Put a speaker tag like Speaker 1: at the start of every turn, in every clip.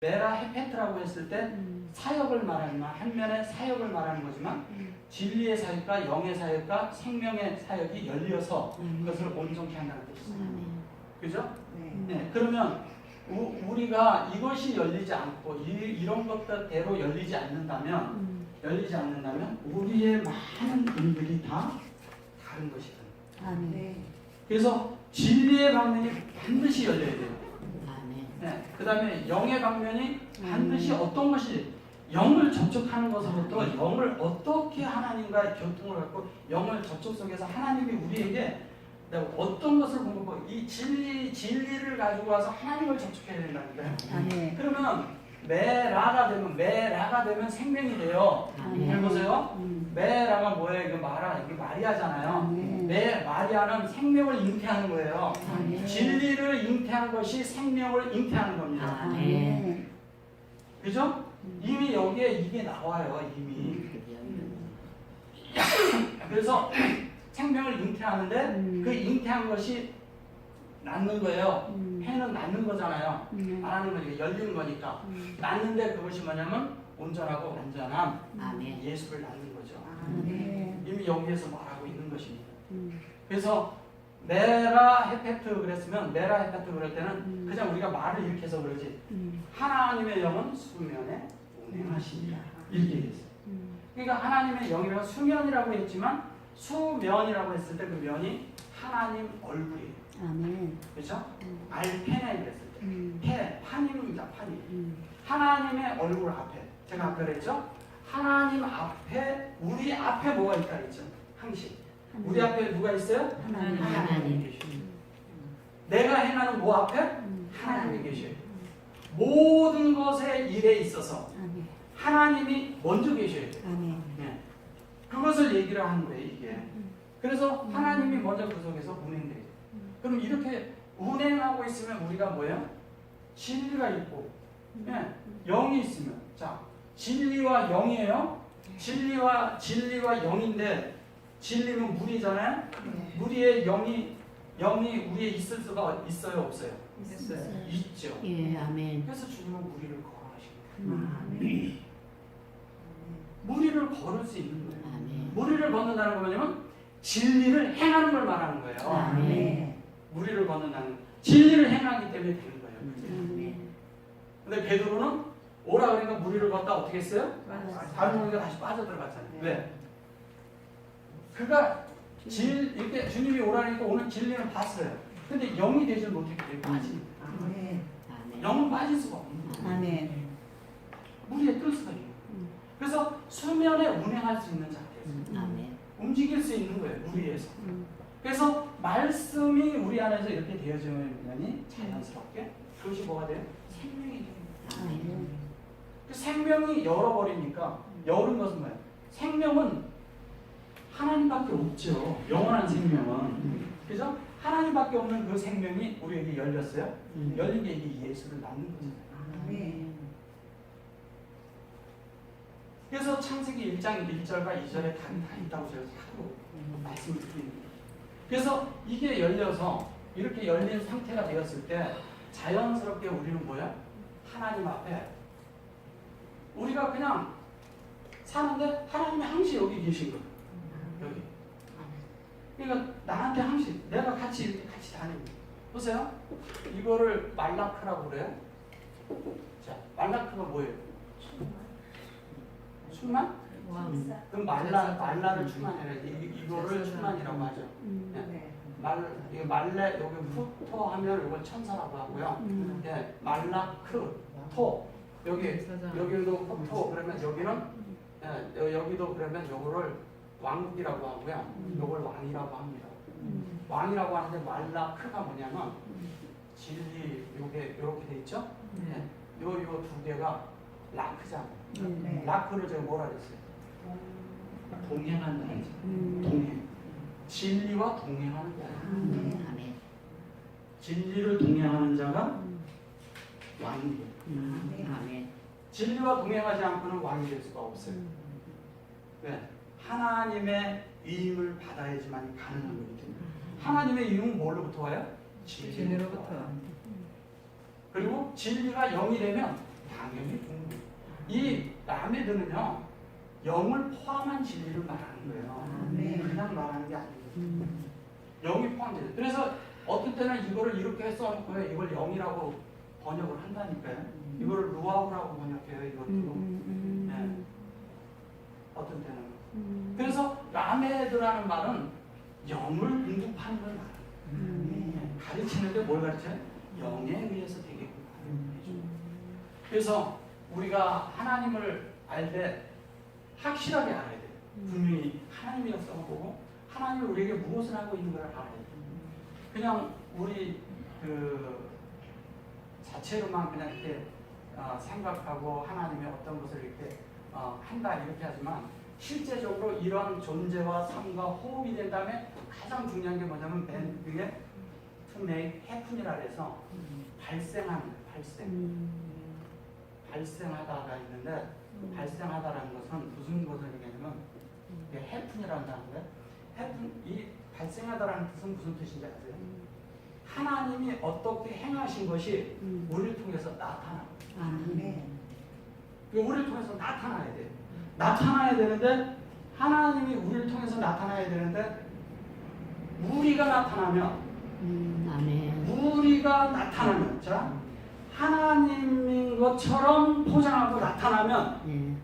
Speaker 1: 메라 헤페트라고 했을 때 사역을 말하는 한 면의 사역을 말하는 거지만 진리의 사역과 영의 사역과 생명의 사역이 열려서 그것을 온전케 한다는 뜻이에요. 그죠? 네. 그러면 우리가 이것이 열리지 않고 이런 것대로 열리지 않는다면 우리의 많은 일들이 다 다른 것이다.
Speaker 2: 아멘.
Speaker 1: 그래서 진리의 방면이 반드시 열려야 돼요.
Speaker 2: 아멘.
Speaker 1: 그 다음에 영의 방면이 반드시 어떤 것이 영을 접촉하는 것으로부터 영을 어떻게 하나님과의 교통을 갖고 영을 접촉 속에서 하나님이 우리에게 어떤 것을 공급하고 이 진리를 가지고 와서 하나님을 접촉해야 된다니까요.
Speaker 2: 아멘.
Speaker 1: 그러면 메라가 되면 생명이 돼요. 해보세요. 메라가 뭐예요? 이게 마리아잖아요. 마리아는 생명을 잉태하는 거예요. 진리를 잉태하는 것이 생명을 잉태하는 겁니다.
Speaker 2: 아멘.
Speaker 1: 그죠? 이미 여기에 이게 나와요. 이미. 그래서 생명을 잉태하는데 그 잉태한 것이 낳는 거예요. 해는 낳는 거잖아요. 안 하는 거니까 열리는 거니까. 낳는데 그것이 뭐냐면 온전하고 완전한
Speaker 2: 아멘.
Speaker 1: 예수를 낳는 거죠.
Speaker 2: 아멘.
Speaker 1: 이미 여기에서 말하고 있는 것입니다. 그래서 메라 헤페트 그랬으면 메라 헤페트 그럴 때는 그냥 우리가 말을 이렇게 해서 그러지 하나님의 영은 수면에 운행하시니라 이렇게 얘기했어요. 그러니까 하나님의 영이라고 수면이라고 했지만 수면이라고 했을 때 그 면이 하나님 얼굴이에요.
Speaker 2: 아멘.
Speaker 1: 그렇죠? 알페네 그랬을 때 판입니다. 판이. 하나님의 얼굴 앞에 제가 아까 그랬죠? 하나님 앞에 우리 앞에 뭐가 있다 그랬죠? 항시 우리 앞에 누가 있어요?
Speaker 2: 하나님.
Speaker 1: 계셔요. 내가 행하는 뭐 앞에? 하나님이 계셔요. 모든 것의 일에 있어서 하나님이 먼저 계셔야 돼요.
Speaker 2: 아멘.
Speaker 1: 네. 그것을 얘기를 하는 거예요, 이게. 그래서 하나님이 먼저 그 속에서 운행돼요. 그럼 이렇게 운행하고 있으면 우리가 뭐예요? 진리가 있고, 네. 영이 있으면, 자, 진리와 영이에요. 진리와 영인데, 진리는 물이잖아요. 물이에 영이 우리에 있을 수가 있어요, 없어요? 있죠.
Speaker 2: 예, 아멘.
Speaker 1: 그래서 주님은 무리를 걸어가십니다. 무리를 걸을 수 있는 거예요.
Speaker 2: 아멘.
Speaker 1: 무리를 걷는다는 거 뭐냐면 진리를 행하는 걸 말하는 거예요.
Speaker 2: 아멘.
Speaker 1: 무리를 걷는다는 진리를 행하기 때문에 되는 거예요.
Speaker 2: 아멘.
Speaker 1: 근데 베드로는 오라 그러니까 무리를 걷다 어떻게 했어요? 다른 무리가 다시 빠져들어갔잖아요. 왜? 그가 이렇게 주님이 오라니까 오는 진리는 봤어요. 근데 영이 되질 못했기 때문에 빠집니다.
Speaker 2: 아멘.
Speaker 1: 영은 빠질 수가 없는 거예요.
Speaker 2: 아멘.
Speaker 1: 무리에 뜰 수가 있는 거예요. 그래서 수면에 운행할 수 있는 상태에서
Speaker 2: 아멘.
Speaker 1: 움직일 수 있는 거예요. 물 위에서. 그래서 말씀이 우리 안에서 이렇게 되어지면 자연스럽게 그것이 뭐가 돼요? 생명이 돼요.
Speaker 2: 아멘.
Speaker 1: 그 생명이 열어버리니까 열은 것은 뭐예요? 생명은 하나님밖에 없죠. 영원한 생명은. 그죠? 하나님밖에 없는 그 생명이 우리에게 열렸어요. 열린 게 이게 예수를 낳는 거잖아요.
Speaker 2: 아멘.
Speaker 1: 그래서 창세기 1장 1절과 2절에 답이 다 있다고 제가 자꾸 말씀을 드리는 거예요. 그래서 이게 열려서 이렇게 열린 상태가 되었을 때 자연스럽게 우리는 뭐야? 하나님 앞에 우리가 그냥 사는데 하나님이 항시 여기 계신 거예요. 여기. 그러니까 나한테 항시 내가 같이 이렇게 같이 다니고 보세요. 이거를 말라크라고 그래요. 자, 말라크가 뭐예요? 충만? 그럼 말라를 충만해라. 이거를 충만이라고 하죠. 네. 이거 말레 여기 후토 하면 이걸 천사라고 하고요. 네. 말라크 토 여기도 후토 그러면 여기는 여기도 그러면 요거를 왕국이라고 하고요. 요걸 왕이라고 합니다. 왕이라고 하는데 말라크가 뭐냐면 진리 요게 요렇게 돼 있죠. 네. 요 두 개가 라크잖아요. 라크를 제가 뭐라 그랬어요? 동행한다 했죠. 동행. 진리와 동행하는 자.
Speaker 2: 아멘.
Speaker 1: 진리를 동행하는 자가 왕이에요.
Speaker 2: 아멘.
Speaker 1: 진리와 동행하지 않고는 왕이 될 수가 없어요. 왜? 하나님의 위임을 받아야지만 가능한 거기 때문에. 하나님의 위임은 뭘로부터 와요? 진리로부터. 그리고 진리가 영이 되면 당연히 궁극. 이 라메드는요 영을 포함한 진리를 말하는 거예요. 그냥 말하는 게 아니에요. 영이 포함돼요. 그래서 어떤 때는 이거를 이렇게 써놓고요. 이걸 영이라고 번역을 한다니까요. 이거를 루아우라고 번역해요. 이것도. 네. 어떤 때는. 그래서 라메드라는 말은 영을 공급하는 걸 말해요. 가르치는데 뭘 가르쳐요? 영에 의해서 되게끔 가르쳐요. 그래서 우리가 하나님을 알 때 확실하게 알아야 돼요. 분명히 하나님의 역사를 보고 하나님이 우리에게 무엇을 하고 있는 걸 알아야 돼요. 그냥 우리 그 자체로만 그냥 이렇게 생각하고 하나님의 어떤 것을 이렇게 한다 이렇게 하지만 실제적으로 이런 존재와 삶과 호흡이 된 다음에 가장 중요한 게 뭐냐면 맨 위에 to make happen이라 해서 발생하는 발생. 발생하다가 있는데 발생하다라는 것은 무슨 것을 얘기하냐면 happen이라는 단어인데 happen, 이 발생하다라는 뜻은 무슨 뜻인지 아세요? 하나님이 어떻게 행하신 것이 우리를 통해서 나타나요. 우리를 통해서 나타나야 돼요. 나타나야 되는데 하나님이 우리를 통해서 나타나야 되는데 우리가 나타나면 우리가 나타나면 자 하나님인 것처럼 포장하고 나타나면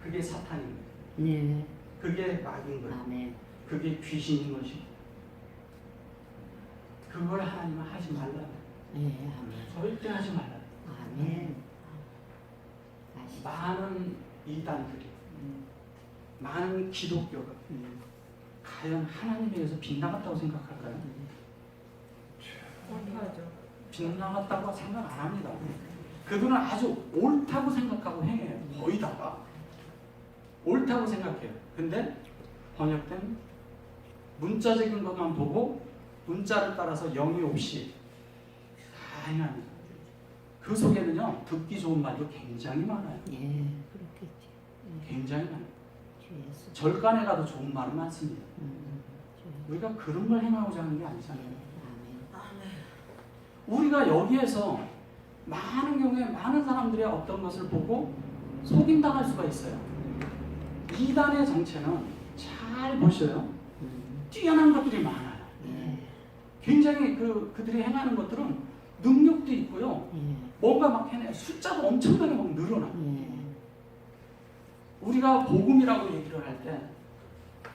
Speaker 1: 그게 사탄인 거예요. 그게 마귀인 거예요. 그게 귀신인 것이고 그걸 하나님은 하지 말라. 절대 하지 말라. 많은 이단들이 많은 기독교가 과연 하나님에 의해서 빗나갔다고 생각할까요? 빗나갔다고 생각 안 합니다. 그들은 아주 옳다고 생각하고 행해요. 거의 다가 옳다고 생각해요. 근데 번역된 문자적인 것만 보고 문자를 따라서 영이 없이 다 행합니다. 그 속에는요 듣기 좋은 말도 굉장히 많아요. 굉장히 많아요. 절간에 가도 좋은 말은 많습니다. 우리가 그런 걸 행하고자 하는 게 아니잖아요. 우리가 여기에서 많은 경우에 많은 사람들의 어떤 것을 보고 속임당할 수가 있어요. 이단의 정체는 잘 보셔요. 뛰어난 것들이 많아요. 굉장히 그들이 행하는 것들은 능력도 있고요. 뭔가 막 해내요. 숫자도 엄청나게 막 늘어나. 우리가 복음이라고 얘기를 할 때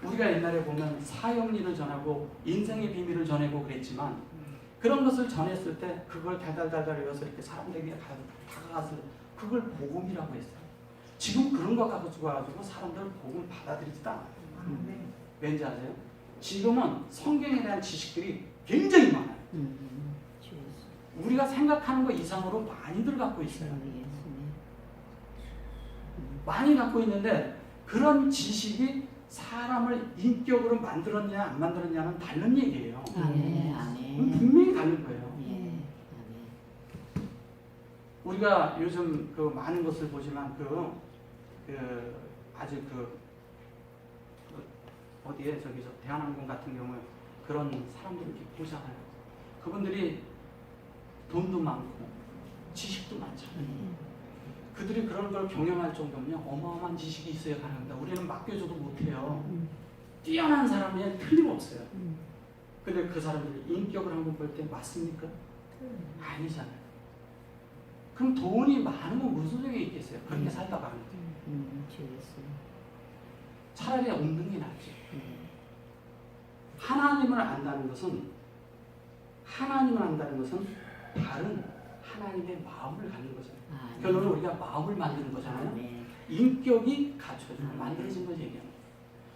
Speaker 1: 우리가 옛날에 보면 사형리를 전하고 인생의 비밀을 전하고 그랬지만 그런 것을 전했을 때 그걸 달달달달 외워서 이렇게 사람들에게 다가가서 그걸 복음이라고 했어요. 지금 그런 거 가지고 사람들은 복음을 받아들이지도 않아요. 왠지 아세요? 지금은 성경에 대한 지식들이 굉장히 많아요. 우리가 생각하는 것 이상으로 많이들 갖고 있어요. 많이 갖고 있는데 그런 지식이 사람을 인격으로 만들었냐 안 만들었냐는 다른 얘기예요. 분명히 다른 거예요. 우리가 요즘 그 많은 것을 보지만 아주 어디에 저기서 대한항공 같은 경우에 그런 사람들을 이렇게 보잖아요. 그분들이 돈도 많고 지식도 많잖아요. 그들이 그런 걸 경영할 정도면요 어마어마한 지식이 있어야 가능합니다. 우리는 맡겨줘도 못해요. 뛰어난 사람이 틀림없어요. 근데 그 사람들이 인격을 한번 볼 때 맞습니까? 아니잖아요. 그럼 돈이 많으면 무슨 소용이 있겠어요? 그렇게 살다가 하는 차라리 없는 게 낫죠. 하나님을 안다는 것은 다른 하나님의 마음을 갖는 거잖아요. 결론은 우리가 마음을 만드는 거잖아요. 인격이 갖춰지고 만들어진 걸 얘기합니다.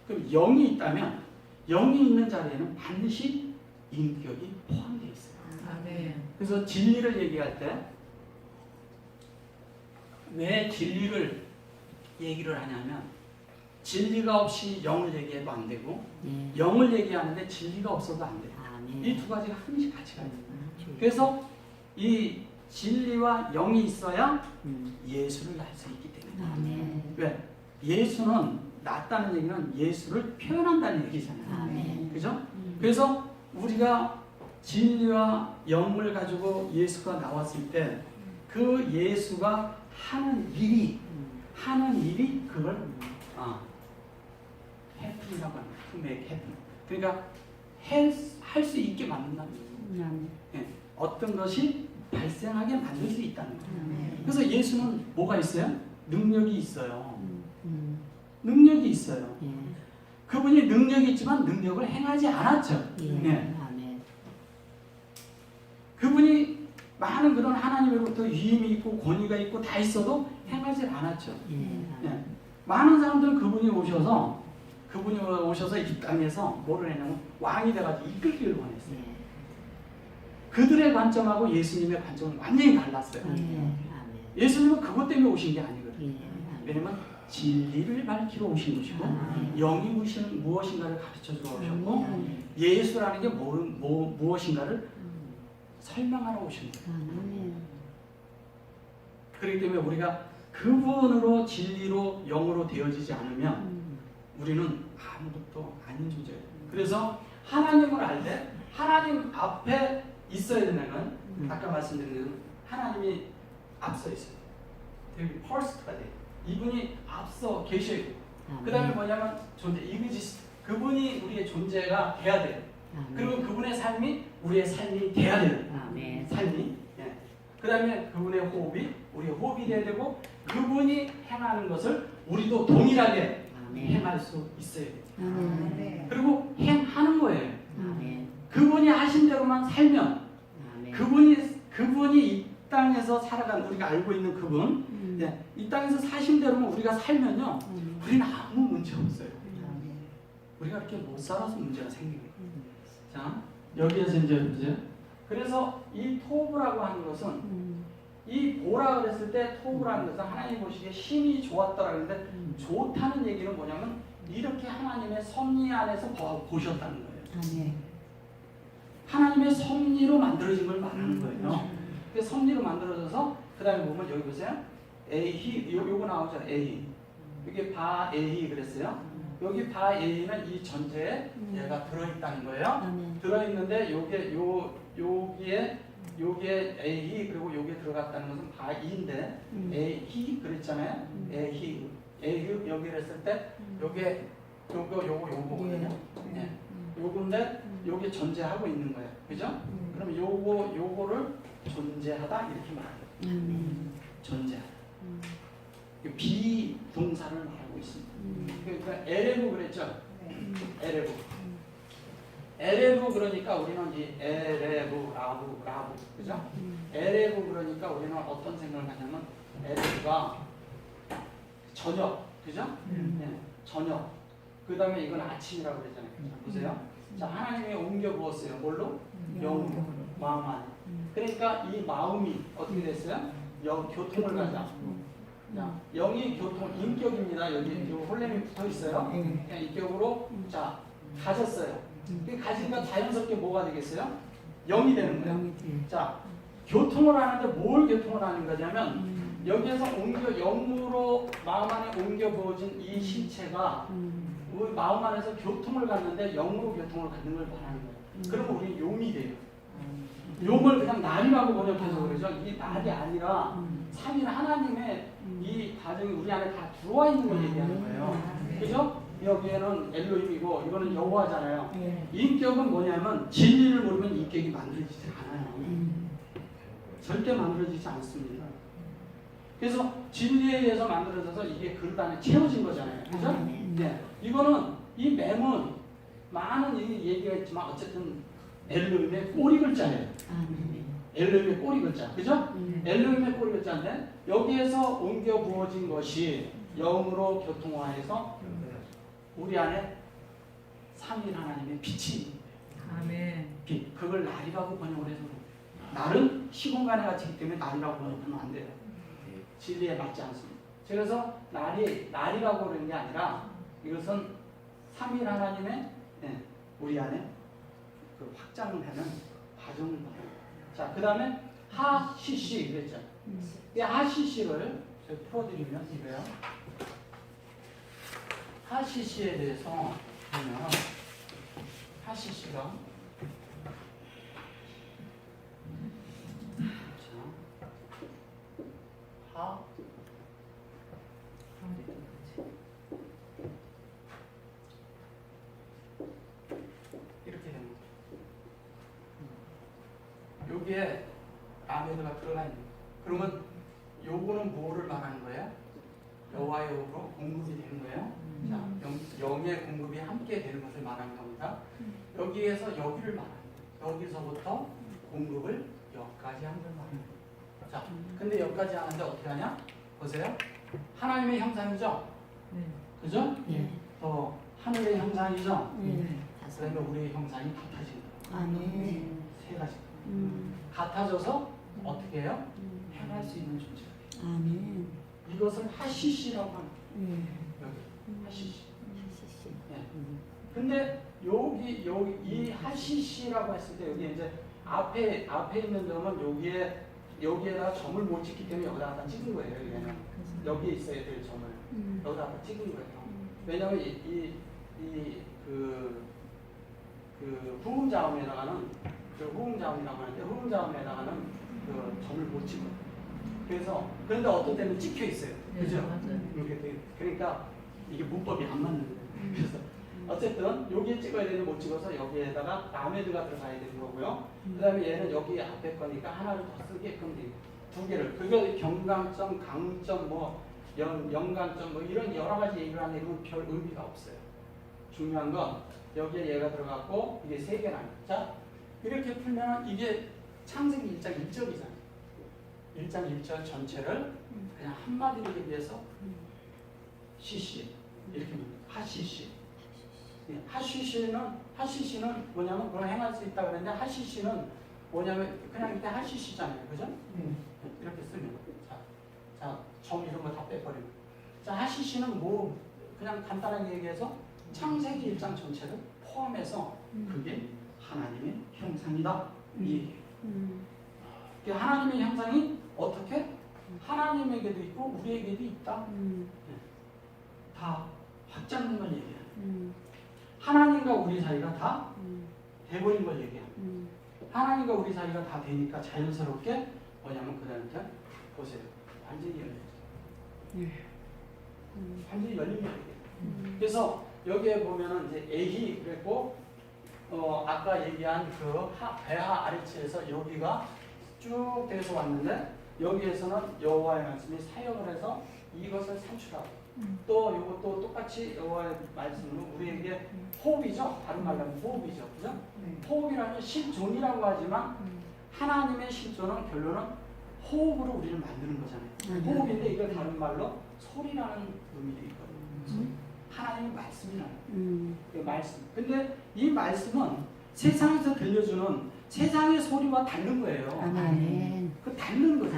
Speaker 1: 그럼 영이 있다면 영이 있는 자리에는 반드시 인격이 포함되어 있어요. 그래서 진리를 얘기할 때 왜 진리를 얘기를 하냐면 진리가 없이 영을 얘기해도 안 되고 영을 얘기하는데 진리가 없어도 안 돼요. 이 두 가지가 항상 같이 가요. 그래서 이 진리와 영이 있어야 예수를 알 수 있기 때문에. 왜? 예수는 낫다는 얘기는 예수를 표현한다는 얘기잖아요. 그죠? 그래서 우리가 진리와 영을 가지고 예수가 나왔을 때 그 예수가 하는 일이 그걸 해프라고 합니다. To make happen. 그러니까 할 수 있게 만든다는 거예요. 예, 어떤 것이 발생하게 만들 수 있다는 거예요. 그래서 예수는 뭐가 있어요? 능력이 있어요. 능력이 있어요. 그분이 능력이 있지만 능력을 행하지 않았죠. 예. 그분이 많은 그런 하나님으로부터 위임이 있고 권위가 있고 다 있어도 행하지 않았죠. 예. 많은 사람들은 그분이 오셔서 이 땅에서 뭐를 했냐면 왕이 돼가지고 이끌기를 원했어요. 그들의 관점하고 예수님의 관점은 완전히 달랐어요. 예수님은 그것 때문에 오신 게 아니거든요. 왜냐면 진리를 밝히러 오신 것이고 영이 무엇인가를 가르쳐주러 오셨고 예수라는 게 무엇인가를 설명하러 오신 거예요. 그렇기 때문에 우리가 그분으로 진리로 영으로 되어지지 않으면 우리는 아무것도 아닌 존재예요. 그래서 하나님을 알 때 하나님 앞에 있어야 되는 아까 말씀드린 대로 하나님이 앞서 있어요. 되게 퍼스트가 돼요. 이분이 앞서 계셔야 돼요. 그 다음에 뭐냐면 존재, 이그지스트. 그분이 우리의 존재가 돼야 돼요. 그리고 그분의 삶이 우리의 삶이 돼야 돼요. 삶이. 예. 그 다음에 그분의 호흡이 우리의 호흡이 돼야 되고 그분이 행하는 것을 우리도 동일하게 행할 수 있어야 돼요. 그리고 행하는 거예요. 그분이 하신 대로만 살면 그분이 이 땅에서 살아간 우리가 알고 있는 그분 이 땅에서 사신 대로만 우리가 살면요 우리는 아무 문제 없어요. 우리가 이렇게 못 살아서 문제가 생기는 거예요. 자, 여기에서 이제 보세요. 그래서 이 토브라고 하는 것은 이 보라 그랬을 때 토브라는 것은 하나님 보시기에 힘이 좋았더라 그랬는데 좋다는 얘기는 뭐냐면 이렇게 하나님의 섭리 안에서 보셨다는 거예요. 하나님의 섭리로 만들어진 걸 말하는 거예요. 그 섭리로 만들어져서 그 다음에 보면 여기 보세요. 에히 요거 나오죠. 에히 이게 바 에히 그랬어요. 여기 바 에히는 이 전제에 얘가 들어있다는 거예요. 들어있는데 여기에 에히 그리고 여기에 들어갔다는 것은 바이인데 에히 그랬잖아요. 에히 여기 그랬을 때 요게 요거거든요. 네. 요건데 요게 존재하고 있는 거예요. 그죠? 그럼 요거를 존재하다 이렇게 말해요. 존재하다. 비동사를 말하고 있습니다. 그러니까 에레브 그랬죠? 에레브. 에레브 그러니까 우리는 이 에레브 라브 그죠? 에레브 그러니까 우리는 어떤 생각을 하냐면 에레브가 저녁 그죠? 네, 저녁. 그 다음에 이건 아침이라고 그랬잖아요. 보세요. 자, 하나님이 옮겨 부었어요. 뭘로? 영으로. 마음 안에. 그러니까 이 마음이 어떻게 됐어요? 교통을 가자. 자, 영이 교통, 인격입니다. 여기 홀렘이 붙어 있어요. 그냥 인격으로 자 가졌어요. 가지니까 자연스럽게 뭐가 되겠어요? 영이 되는 거예요. 자, 교통을 하는데 뭘 교통을 하는 거냐면 여기에서 영으로 마음 안에 옮겨 부어진 이 신체가 우리 마음 안에서 교통을 갖는데 영으로 교통을 갖는 걸 말하는 거예요. 그러면 우리 용이 돼요. 용을 그냥 날이라고 번역해서 그러죠. 이 날이 아니라 삼일 하나님의 이 과정이 우리 안에 다 들어와 있는 걸 얘기하는 거예요. 그죠? 여기에는 엘로힘이고 이거는 여호와잖아요. 인격은 뭐냐면 진리를 모르면 인격이 만들어지지 않아요. 절대 만들어지지 않습니다. 그래서 진리에 의해서 만들어져서 이게 그릇 안에 채워진 거잖아요. 그죠? 네. 이거는 이 맹은 많은 얘기가 있지만 어쨌든 엘로힘의 꼬리 글자예요. 엘로힘의 꼬리 글자. 그죠? 엘로힘의 꼬리 글자인데 여기에서 옮겨 부어진 것이 영으로 교통화해서 우리 안에 삼위 하나님의 빛이
Speaker 3: 아멘.
Speaker 1: 빛. 그걸 날이라고 번역을 해서 날은 시공간에 갇히기 때문에 날이라고 번역하면 안 돼요. 진리에 맞지 않습니다. 그래서 날이라고 그러는 게 아니라 이것은 삼위 하나님의 우리 안에 그 확장을 하는 과정을 말해요. 자, 그 다음에 하시시 그랬죠. 이 하시시를 제가 풀어드리면 이거요. 하시시에 대해서 보면 하시시가 하 여기에 아메드가 들어가 있는 거예요. 그러면 요거는 뭐를 말하는 거예요? 여호와의 영으로 공급이 되는 거예요. 자, 영의 공급이 함께 되는 것을 말하는 겁니다. 여기에서 여기를 말하는 거예요. 여기서부터 공급을 여기까지 하는 걸 말하는 거예요. 자, 근데 여기까지 하는데 어떻게 하냐? 보세요. 하나님의 형상이죠? 그죠? 하늘의 형상이죠? 그러면 우리의 형상이 같아진다.
Speaker 2: 아멘.
Speaker 1: 세 가지. 같아져서 어떻게 해요? 행할 수 있는 존재가 돼요.
Speaker 2: 아멘.
Speaker 1: 이것을 하시시라고 하는 거예요. 여기 하시시. 네. 근데 여기 이 하시시라고 했을 때 여기 이제 앞에 있는 점은 여기에다 점을 못 찍기 때문에 여기다 갖다 찍은 거예요. 얘는 여기에 있어야 될 점을 여기다 갖다 찍은 거예요. 왜냐하면 그 후음자음에다가는 후음자음이라고 하는데 후음자음에다가는 그 점을 못 찍어요. 그런데 어떤 때는 찍혀 있어요. 그죠? 그러니까 이게 문법이 안 맞는 거예요. 그래서 어쨌든 여기에 찍어야 되는데 못 찍어서 여기에다가 라메드가 들어가야 되는 거고요. 그 다음에 얘는 여기 앞에 거니까 하나를 더 쓰게끔 돼요. 두 개를. 그게 경강점, 강점, 연강점 이런 여러 가지 얘기를 하는데 이건 별 의미가 없어요. 중요한 건 여기에 얘가 들어갔고 이게 세 개나. 자, 이렇게 풀면 이게 창세기 1장 1절이잖아요. 1장 1절 전체를 그냥 한마디로 얘기해서 시시 이렇게 하시시. 하시시는 뭐냐면 그걸 행할 수 있다 그랬는데 하시시는 뭐냐면 그냥 이렇게 하시시잖아요. 그죠? 이렇게 쓰면 자, 점 이런 거 다 빼버리고 자, 하시시는 뭐 그냥 간단하게 얘기해서 창세기 1장 전체를 포함해서 그게 하나님의 형상이다. 이 얘기예요. 하나님의 형상이 어떻게? 하나님에게도 있고 우리에게도 있다. 다 확장된 걸 얘기해요. 하나님과 우리 사이가 다 돼버린 걸 얘기해요. 하나님과 우리 사이가 다 되니까 자연스럽게 뭐냐면 그들한테 보세요. 완전히 열려요. 완전히 열린 걸 얘기해요. 그래서 여기에 보면은 이제 에히 그랬고 아까 얘기한 그 베하 아리치에서 여기가 쭉 돼서 왔는데 여기에서는 여호와의 말씀이 사역을 해서 이것을 산출하고 또 이것도 똑같이 여호와의 말씀으로 우리에게 호흡이죠. 다른 말로 하면 호흡이죠. 그죠? 호흡이라면 실존이라고 하지만 하나님의 실존은 결론은 호흡으로 우리를 만드는 거잖아요. 호흡인데 이걸 다른 말로 소리라는 의미도 있거든요. 하나님의 말씀이라는 말씀. 근데 이 말씀은 세상에서 들려주는 세상의 소리와 다른 거예요.
Speaker 2: 아멘.
Speaker 1: 그 다른 거죠.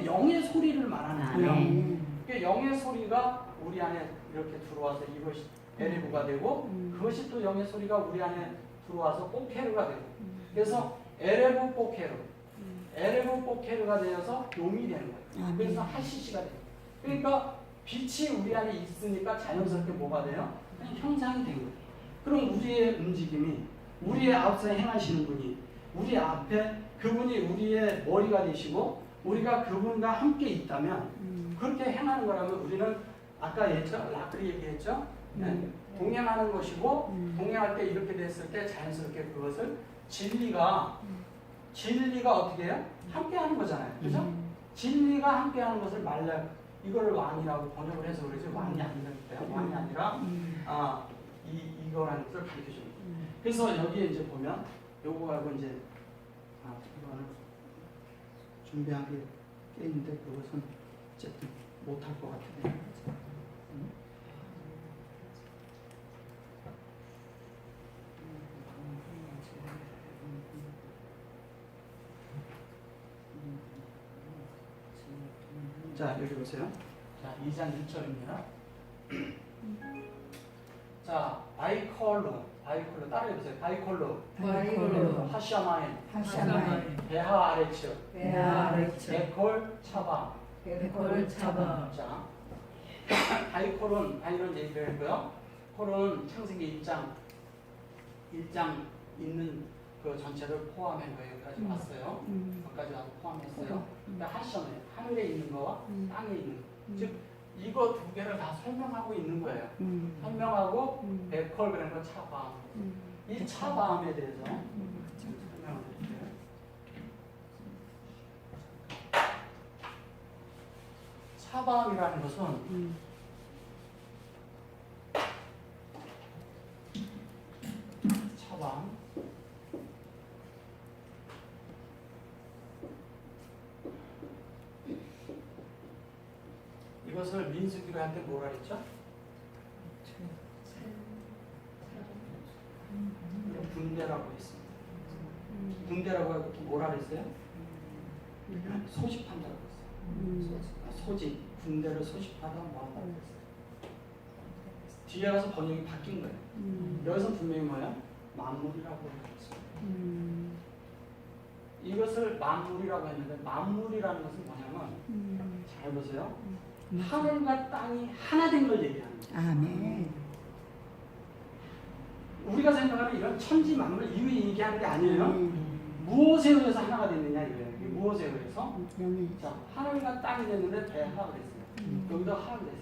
Speaker 1: 영의 소리를 말하는 거예요. 그 영의 소리가 우리 안에 이렇게 들어와서 이것이 에레부가 되고 그것이 또 영의 소리가 우리 안에 들어와서 포케르가 되고 그래서 에레부 포케르가 되어서 용이 되는 거예요. 그래서 하시시가 돼요. 그러니까 빛이 우리 안에 있으니까 자연스럽게 뭐가 돼요? 그냥 형상이 된 거예요. 그럼 우리의 움직임이 우리의 앞서 행하시는 분이 우리 앞에 그분이 우리의 머리가 되시고 우리가 그분과 함께 있다면 그렇게 행하는 거라면 우리는 아까 라크 얘기했죠? 동행하는 것이고 동행할 때 이렇게 됐을 때 자연스럽게 그것을 진리가 어떻게 해요? 함께 하는 거잖아요. 그죠? 진리가 함께 하는 것을 이거를 왕이라고 번역을 해서 그러지 왕이 아니라니까요. 왕이 아니라 이거라는 것을 가르쳐 줍니다. 그래서 여기에 이제 보면 요거하고 이제 이거는 준비한 게 꽤 있는데 그것은 어쨌든 못할 것 같은데. 자, 여기 보세요. 자, 2장 1절입니다. 자, 바이콜로 따라해보세요. 바이콜로 하샤마인 베하 아레츠 베콜 차바 자, 바이콜은 얘기를 했고요. 콜은 창세기 1장 있는 그 전체를 포함한 거예요. 여기까지 왔어요. 여기까지 와서 포함했어요. 그러니까 하샤마인 하늘에 있는 거와 땅에 있는 거. 즉 이거 두 개를 다 설명하고 있는 거예요. 설명하고 베콜 그런 거 차바함. 이 차바함에 대해서 설명을 드릴게요. 차밤이라는 것은 차밤 이것을 민수기로 할 때 뭐라 그랬죠? 분대라고 했습니다. 분대라고 하고 또 뭐라 그랬어요? 소집한다고 했어요. 소집, 분대를 소집하다 뭐 한다고 했어요. 뒤에 가서 번역이 바뀐 거예요. 여기서 분명히 뭐야? 만물이라고 했어요. 이것을 만물이라고 했는데 만물이라는 것은 뭐냐면 잘 보세요. 하늘과 땅이 하나 된 걸 얘기하는 거예요.
Speaker 2: 아멘.
Speaker 1: 우리가 생각하는 이런 천지 만물 이미 얘기하는 게 아니에요. 무엇에 의해서 하나가 됐느냐 이거예요. 이게 무엇에 의해서? 자, 하늘과 땅이 됐는데 배 하나가 됐어요. 여기도 하나가 됐어요.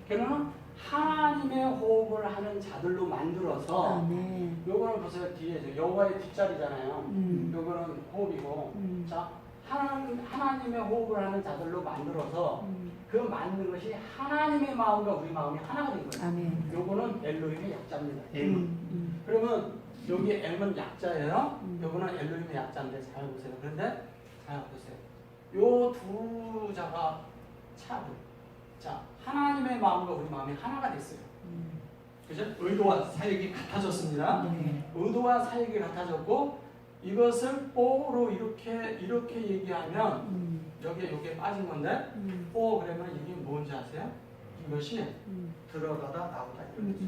Speaker 1: 그러면 하나님의 호흡을 하는 자들로 만들어서
Speaker 2: 아멘.
Speaker 1: 요거는 보세요. 뒤에 여호와의 뒷자리잖아요. 요거는 호흡이고 자 하나님의 호흡을 하는 자들로 만들어서 그 만든 것이 하나님의 마음과 우리 마음이 하나가 된 거예요.
Speaker 2: 아멘.
Speaker 1: 요거는 엘로힘의 약자입니다. M은. 그러면 여기 M은 약자예요. 요거는 엘로힘의 약자인데 잘 보세요. 그런데 잘 보세요. 요 두 자가 차분. 자 하나님의 마음과 우리 마음이 하나가 됐어요. 그죠? 의도와 사역이 같아졌습니다. 의도와 사역이 같아졌고 이것을 뽀로 이렇게 얘기하면 여기에 빠진 건데 뽀 그러면 이게 뭔지 아세요? 이것이 들어가다 나오다 이런 거죠.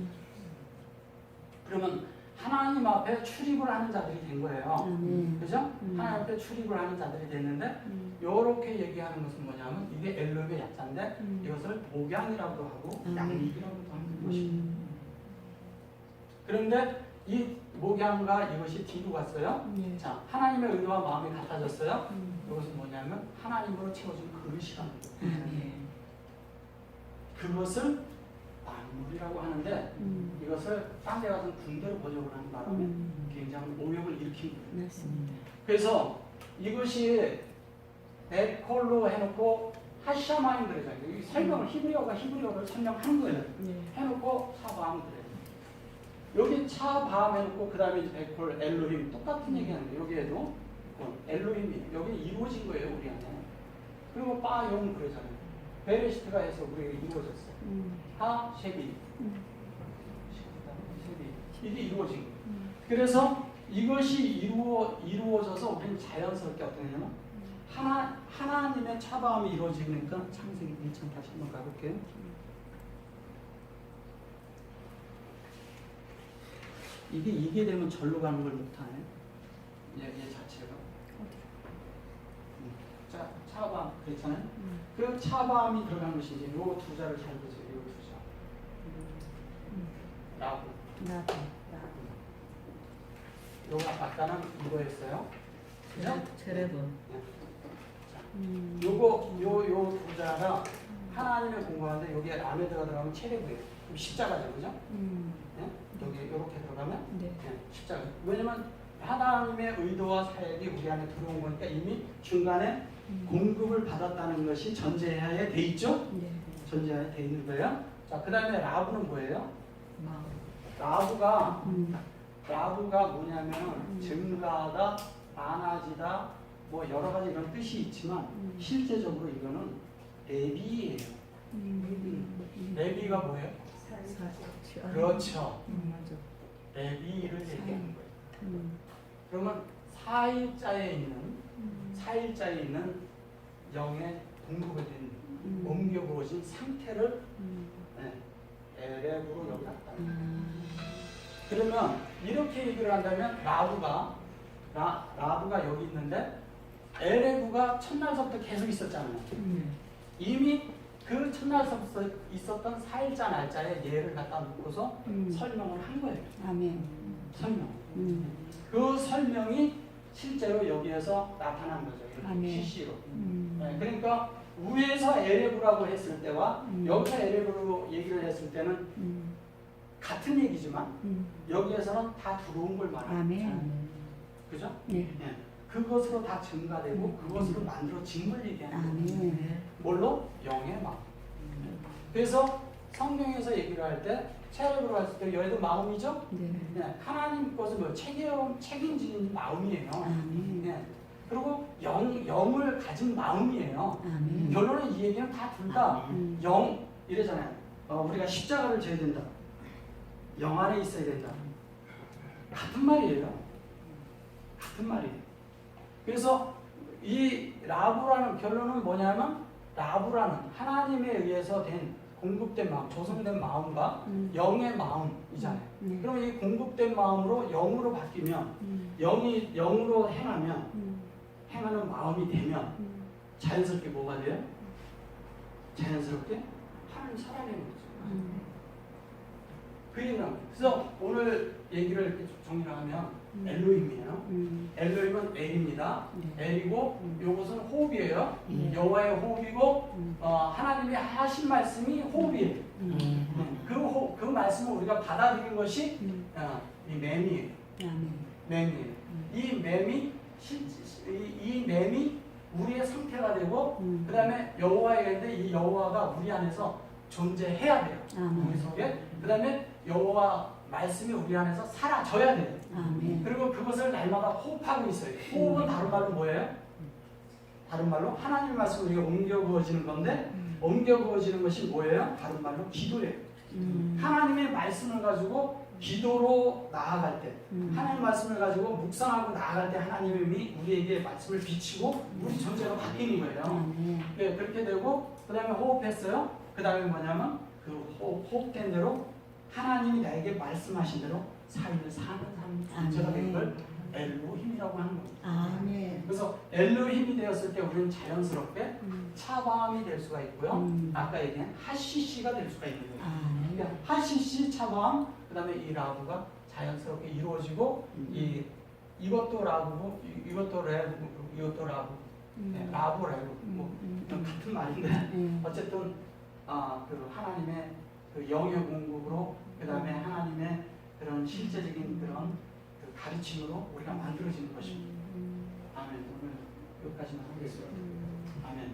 Speaker 1: 그러면 하나님 앞에 출입을 하는 자들이 된 거예요. 그죠? 하나님 앞에 출입을 하는 자들이 됐는데 이렇게 얘기하는 것은 뭐냐면 이게 엘로의 약자인데 이것을 목양이라고도 하고 양립이라고도 하는 것입니다. 그런데 이 목양과 이것이 뒤로 갔어요. 자, 하나님의 의도와 마음이 같아졌어요. 이것은 뭐냐면 하나님으로 채워진 그릇이라는 거예요. 그것을 만물이라고 하는데 이것을 딴 데 가서 군대로 번역을 하는 바람에 굉장히 오역을 일으킨 거예요.
Speaker 2: 맞습니다.
Speaker 1: 그래서 이것이 베콜로 해놓고 하샤마임 그러잖아요. 이 설명을 히브리어를 설명하는 거예요. 해놓고 차밤 그래요. 여기 차밤 해놓고 그 다음에 베콜 엘로힘 똑같은 얘기하는 거예요. 여기에도 엘로힘이 여기 이루어진 거예요 우리 안에. 그리고 빠용 그러잖아요. 베레시트가 해서 우리가 이루어졌어요. 하 쉐비 이게 이루어진 거예요. 그래서 이것이 이루어져서 우리는 자연스럽게 어떻게 되냐면 하나님의 차밤이 이루어지니까 창세기 1장 다시 한번 가볼게요. 이게 되면 절로 가는 걸 못하네. 얘 자체가. 자, 차밤 그랬잖아요. 그 차밤이 들어간 것이 이제 요 두 자를 잘 보세요. 요 두 자. 라고. 요거 아까는 이거였어요. 그죠?
Speaker 3: 제레본.
Speaker 1: 요거 요 두 자가 하나님의 공부하는데 여기 안에 들어가면 체레브예요. 십자가죠, 그죠? 네? 여기 이렇게 들어가면 십자가. 왜냐면 하나님의 의도와 사역이 우리 안에 들어온 거니까 이미 중간에 공급을 받았다는 것이 전제하에 돼 있죠? 전제하에 돼 있는 거예요. 자, 그 다음에 라브는 뭐예요? 라브가 뭐냐면 증가하다, 많아지다, 뭐 여러 가지 이런 뜻이 있지만 실제적으로 이거는 레비예요. 레비가 뭐예요? 그렇죠. 레비를 얘기하는 거예요. 그러면 사일자에 있는 영의 공급에 된 옮겨 부어진 상태를 에렉으로 여기 갖다. 그러면 이렇게 얘기를 한다면 라브가 여기 있는데 에레구가 첫날서부터 계속 있었잖아요. 이미 그 첫날서부터 있었던 사일자 날짜에 얘를 갖다 놓고서 설명을 한 거예요.
Speaker 2: 아멘.
Speaker 1: 설명. 그 설명이 실제로 여기에서 나타난 거죠. 이렇게 CC로. 네, 그러니까 위에서 에레구라고 했을 때와 여기서 에레구로 얘기를 했을 때는 같은 얘기지만 여기에서는 다 들어온 걸 말합니다.
Speaker 2: 아멘.
Speaker 1: 그죠?
Speaker 2: 네.
Speaker 1: 네. 그것으로 다 증가되고 그것으로 만들어진 걸 얘기하는 거예요.
Speaker 2: 아멘.
Speaker 1: 뭘로? 영의 마음. 그래서 성경에서 얘기를 할 때 체력으로 했을 때 얘도 마음이죠?
Speaker 2: 네.
Speaker 1: 네, 하나님 것을 뭐 책임지는 마음이에요.
Speaker 2: 아멘.
Speaker 1: 네. 그리고 영을 가진 마음이에요.
Speaker 2: 아멘.
Speaker 1: 결론은 이 얘기는 다 둘 다
Speaker 2: 음.
Speaker 1: 영 이래잖아요. 우리가 십자가를 져야 된다. 영 안에 있어야 된다. 같은 말이에요. 같은 말이에요. 그래서 이 라부라는 결론은 뭐냐면 라부라는 하나님에 의해서 된 공급된 마음, 조성된 마음과 영의 마음이잖아요. 그럼 이 공급된 마음으로 영으로 바뀌면 영이 영으로 행하면 행하는 마음이 되면 자연스럽게 뭐가 돼요? 자연스럽게 하나님 살아내는 거죠. 그 얘기는 그래서 오늘 얘기를 이렇게 정리를 하면 엘로힘이에요. 엘로힘은 엘입니다. 엘이고 요것은 호흡이에요. 여호와의 호흡이고 하나님이 하신 말씀이 호흡이에요. 그 말씀을 우리가 받아들인 것이 이 맴이에요. 맴이에요. 이 맴이 우리의 상태가 되고 그 다음에 여호와에게 이 여호와가 우리 안에서 존재해야 돼요. 우리 속에. 그 다음에 여호와 말씀이 우리 안에서 사라져야 돼요. 그리고 그것을 날마다 호흡하고 있어요. 호흡은 다른 말로 뭐예요? 다른 말로 하나님 말씀 우리가 옮겨 부어지는 건데 옮겨 부어지는 것이 뭐예요? 다른 말로 기도예요. 하나님의 말씀을 가지고 기도로 나아갈 때 하나님 말씀을 가지고 묵상하고 나아갈 때 하나님이 우리에게 말씀을 비치고 우리 존재가 바뀌는 거예요. 네, 그렇게 되고 그 다음에 호흡했어요. 그 다음에 뭐냐면 그 호흡된 대로 하나님이 나에게 말씀하신 대로 삶을 사는 존재가 된 걸 엘로힘이라고 하는 겁니다. 그래서 엘로힘이 되었을 때 우리는 자연스럽게 차바함이 될 수가 있고요. 아까 얘기한 하시시가 될 수가 있는 거예요. 그러니까 하시시 차바함 그 다음에 이 라브가 자연스럽게 이루어지고 이것도 라브고 이것도 레브고 이것도 라브 라브 레브 뭐 같은 말인데 어쨌든 그 하나님의 그 영의 공급으로 그 다음에 하나님의 그런 실제적인 그런 그 가르침으로 우리가 만들어지는 것입니다. 아멘. 오늘 여기까지만 하겠습니다. 아멘.